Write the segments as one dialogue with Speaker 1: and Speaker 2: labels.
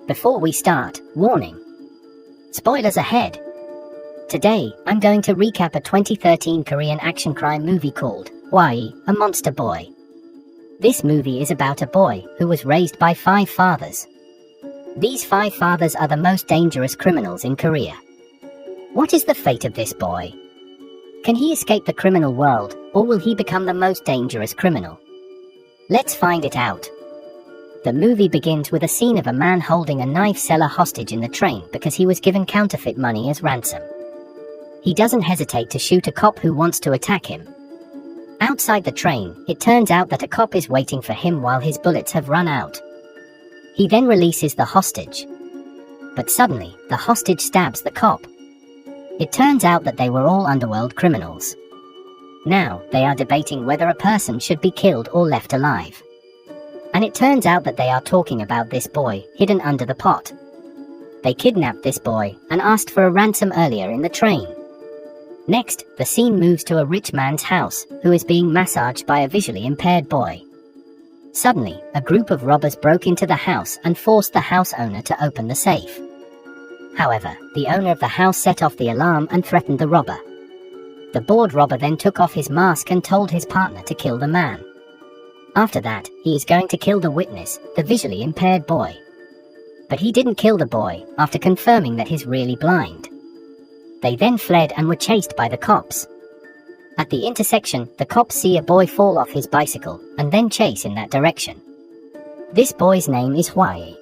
Speaker 1: Before we start, warning. Spoilers ahead. Today, I'm going to recap a 2013 Korean action crime movie called Hwae, a Monster Boy. This movie is about a boy who was raised by 5 fathers. These 5 fathers are the most dangerous criminals in Korea. What is the fate of this boy? Can he escape the criminal world, or will he become the most dangerous criminal? Let's find it out. The movie begins with a scene of a man holding a knife seller hostage in the train because he was given counterfeit money as ransom. He doesn't hesitate to shoot a cop who wants to attack him. Outside the train, it turns out that a cop is waiting for him while his bullets have run out. He then releases the hostage. But suddenly, the hostage stabs the cop. It turns out that they were all underworld criminals. Now, they are debating whether a person should be killed or left alive. And it turns out that they are talking about this boy, hidden under the pot. They kidnapped this boy, and asked for a ransom earlier in the train. Next, the scene moves to a rich man's house, who is being massaged by a visually impaired boy. Suddenly, a group of robbers broke into the house and forced the house owner to open the safe. However, the owner of the house set off the alarm and threatened the robber. The bored robber then took off his mask and told his partner to kill the man. After that, he is going to kill the witness, the visually impaired boy. But he didn't kill the boy, after confirming that he's really blind. They then fled and were chased by the cops. At the intersection, the cops see a boy fall off his bicycle, and then chase in that direction. This boy's name is Hwae.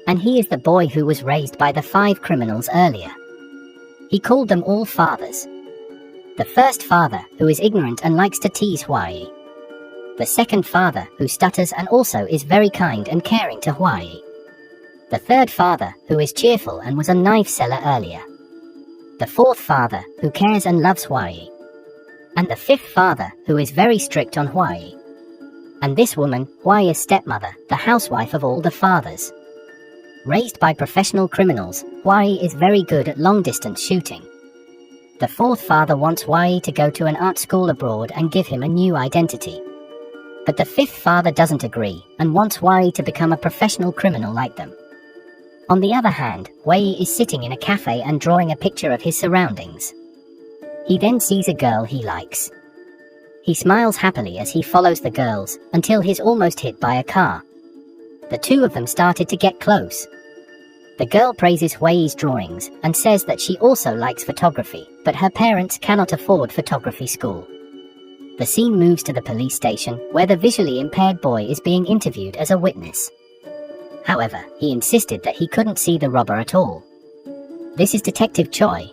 Speaker 1: And he is the boy who was raised by the 5 criminals earlier. He called them all fathers. The first father, who is ignorant and likes to tease Hwae. The second father, who stutters and also is very kind and caring to Hwae. The third father, who is cheerful and was a knife seller earlier. The fourth father, who cares and loves Hwae. And the fifth father, who is very strict on Hwae. And this woman, Hwae's stepmother, the housewife of all the fathers. Raised by professional criminals, Hwae is very good at long-distance shooting. The fourth father wants Hwae to go to an art school abroad and give him a new identity. But the fifth father doesn't agree, and wants Hwae to become a professional criminal like them. On the other hand, Hwae is sitting in a cafe and drawing a picture of his surroundings. He then sees a girl he likes. He smiles happily as he follows the girls, until he's almost hit by a car. The two of them started to get close. The girl praises Hwae's drawings, and says that she also likes photography, but her parents cannot afford photography school. The scene moves to the police station, where the visually impaired boy is being interviewed as a witness. However, he insisted that he couldn't see the robber at all. This is Detective Choi.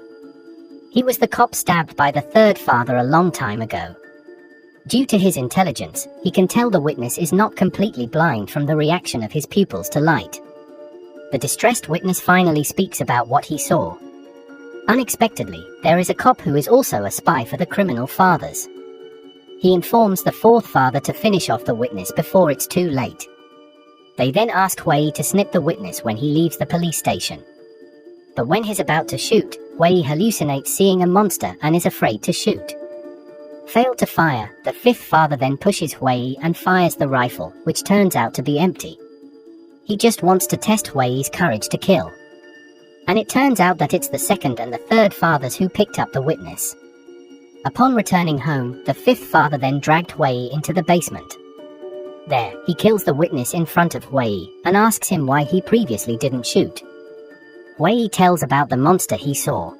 Speaker 1: He was the cop stabbed by the third father a long time ago. Due to his intelligence, he can tell the witness is not completely blind from the reaction of his pupils to light. The distressed witness finally speaks about what he saw. Unexpectedly, there is a cop who is also a spy for the criminal fathers. He informs the fourth father to finish off the witness before it's too late. They then ask Hwae to snip the witness when he leaves the police station. But when he's about to shoot, Hwae hallucinates seeing a monster and is afraid to shoot. Failed to fire, the fifth father then pushes Hwae and fires the rifle, which turns out to be empty. He just wants to test Hwae's courage to kill. And it turns out that it's the second and the third fathers who picked up the witness. Upon returning home, the fifth father then dragged Hwae into the basement. There, he kills the witness in front of Hwae, and asks him why he previously didn't shoot. Hwae tells about the monster he saw.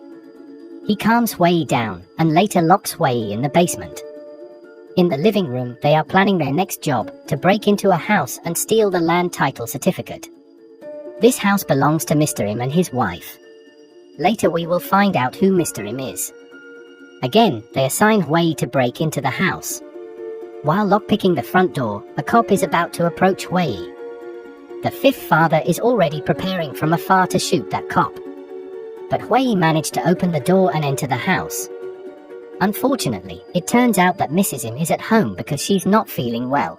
Speaker 1: He calms Hwae down, and later locks Hwae in the basement. In the living room, they are planning their next job, to break into a house and steal the land title certificate. This house belongs to Mr. Im and his wife. Later we will find out who Mr. Im is. Again, they assign Hwae to break into the house. While lockpicking the front door, a cop is about to approach Hwae. The fifth father is already preparing from afar to shoot that cop. But Hwae managed to open the door and enter the house. Unfortunately, it turns out that Mrs. Im is at home because she's not feeling well.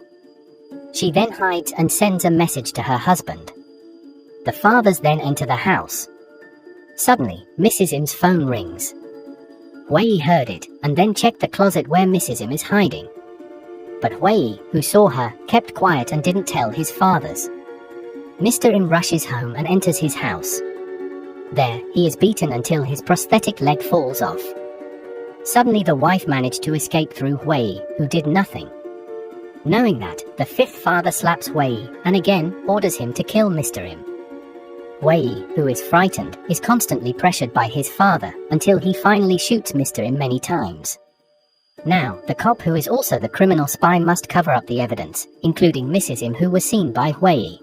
Speaker 1: She then hides and sends a message to her husband. The fathers then enter the house. Suddenly, Mrs. Im's phone rings. Hwae heard it, and then checked the closet where Mrs. Im is hiding. But Hwae, who saw her, kept quiet and didn't tell his fathers. Mr. Im rushes home and enters his house. There, he is beaten until his prosthetic leg falls off. Suddenly the wife managed to escape through Wei, who did nothing. Knowing that, the fifth father slaps Wei and again orders him to kill Mr. Im. Wei, who is frightened, is constantly pressured by his father until he finally shoots Mr. Im many times. Now, the cop who is also the criminal spy must cover up the evidence, including Mrs. Im who was seen by Wei.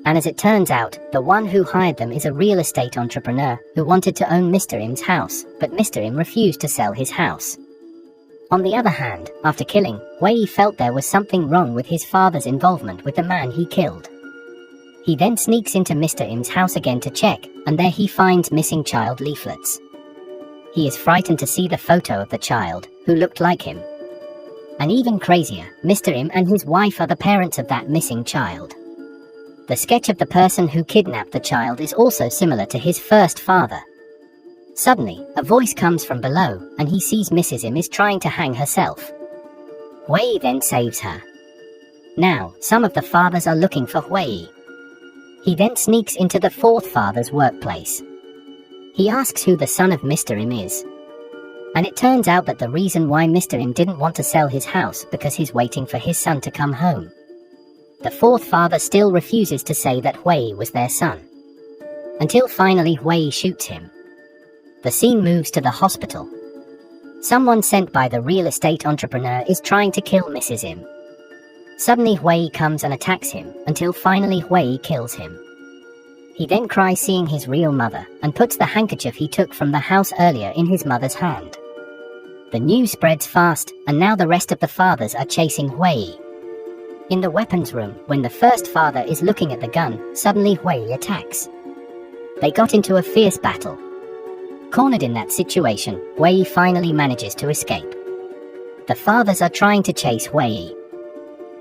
Speaker 1: And as it turns out, the one who hired them is a real estate entrepreneur who wanted to own Mr. Im's house, but Mr. Im refused to sell his house. On the other hand, after killing, Wei felt there was something wrong with his father's involvement with the man he killed. He then sneaks into Mr. Im's house again to check, and there he finds missing child leaflets. He is frightened to see the photo of the child, who looked like him. And even crazier, Mr. Im and his wife are the parents of that missing child. The sketch of the person who kidnapped the child is also similar to his first father. Suddenly, a voice comes from below, and he sees Mrs. Im is trying to hang herself. Wei then saves her. Now, some of the fathers are looking for Wei. He then sneaks into the fourth father's workplace. He asks who the son of Mr. Im is. And it turns out that the reason why Mr. Im didn't want to sell his house because he's waiting for his son to come home. The fourth father still refuses to say that Wei was their son. Until finally Wei shoots him. The scene moves to the hospital. Someone sent by the real estate entrepreneur is trying to kill Mrs. Im. Suddenly Wei comes and attacks him, until finally Wei kills him. He then cries seeing his real mother, and puts the handkerchief he took from the house earlier in his mother's hand. The news spreads fast, and now the rest of the fathers are chasing Wei. In the weapons room, when the first father is looking at the gun, suddenly Wei attacks. They got into a fierce battle. Cornered in that situation, Wei finally manages to escape. The fathers are trying to chase Wei.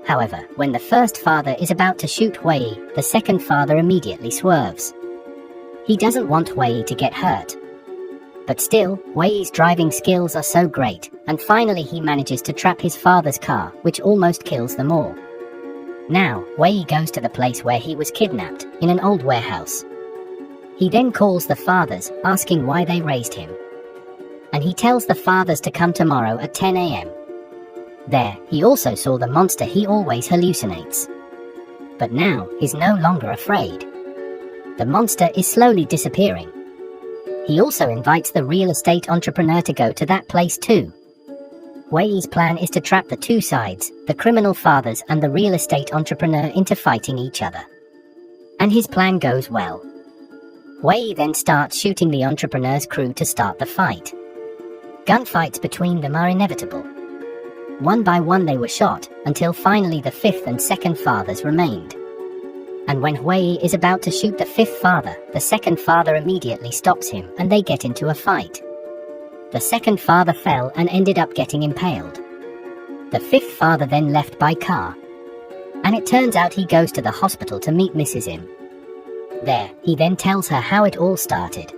Speaker 1: However, when the first father is about to shoot Wei, the second father immediately swerves. He doesn't want Wei to get hurt. But still, Wei's driving skills are so great, and finally he manages to trap his father's car, which almost kills them all. Now, Wei goes to the place where he was kidnapped, in an old warehouse. He then calls the fathers, asking why they raised him. And he tells the fathers to come tomorrow at 10 a.m. There, he also saw the monster he always hallucinates. But now, he's no longer afraid. The monster is slowly disappearing. He also invites the real estate entrepreneur to go to that place too. Wei's plan is to trap the two sides, the criminal fathers and the real estate entrepreneur, into fighting each other. And his plan goes well. Wei then starts shooting the entrepreneur's crew to start the fight. Gunfights between them are inevitable. One by one they were shot, until finally the fifth and second fathers remained. And when Wei is about to shoot the fifth father, the second father immediately stops him and they get into a fight. The second father fell and ended up getting impaled. The fifth father then left by car. And it turns out he goes to the hospital to meet Mrs. Im. There, he then tells her how it all started.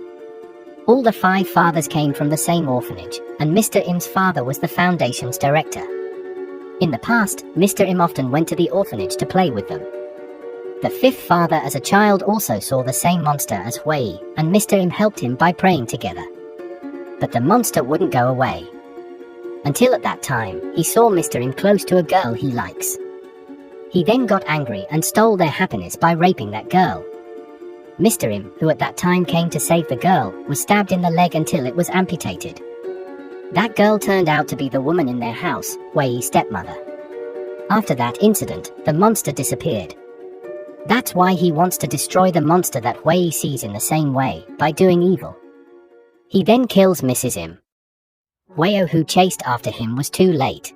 Speaker 1: All the 5 fathers came from the same orphanage, and Mr. Im's father was the foundation's director. In the past, Mr. Im often went to the orphanage to play with them. The fifth father as a child also saw the same monster as Wei, and Mr. Im helped him by praying together. But the monster wouldn't go away. Until at that time, he saw Mr. Im close to a girl he likes. He then got angry and stole their happiness by raping that girl. Mr. Im, who at that time came to save the girl, was stabbed in the leg until it was amputated. That girl turned out to be the woman in their house, Wei's stepmother. After that incident, the monster disappeared. That's why he wants to destroy the monster that Wei sees in the same way, by doing evil. He then kills Mrs. Im. Wei, who chased after him, was too late.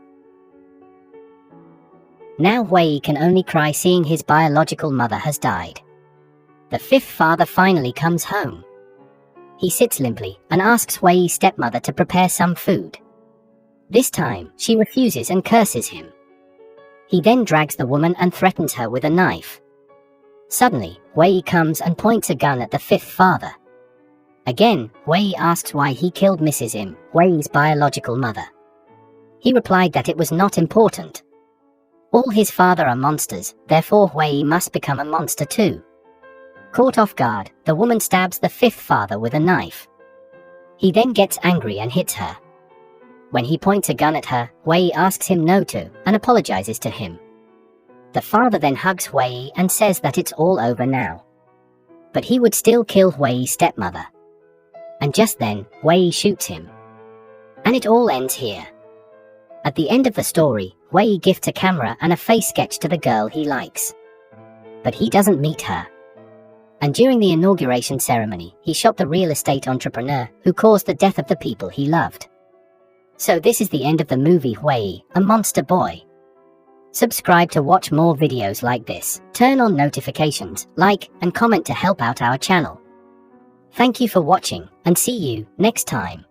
Speaker 1: Now Wei can only cry seeing his biological mother has died. The fifth father finally comes home. He sits limply and asks Wei's stepmother to prepare some food. This time, she refuses and curses him. He then drags the woman and threatens her with a knife. Suddenly, Wei comes and points a gun at the fifth father. Again, Wei asks why he killed Mrs. Im, Wei's biological mother. He replied that it was not important. All his father are monsters, therefore Hui must become a monster too. Caught off guard, the woman stabs the fifth father with a knife. He then gets angry and hits her. When he points a gun at her, Hui asks him no to, and apologizes to him. The father then hugs Hui and says that it's all over now. But he would still kill Hui's stepmother. And just then, Hui shoots him. And it all ends here. At the end of the story, Hui gifts a camera and a face sketch to the girl he likes. But he doesn't meet her. And during the inauguration ceremony, he shot the real estate entrepreneur who caused the death of the people he loved. So this is the end of the movie Hui, a Monster Boy. Subscribe to watch more videos like this, turn on notifications, like and comment to help out our channel. Thank you for watching, and see you next time.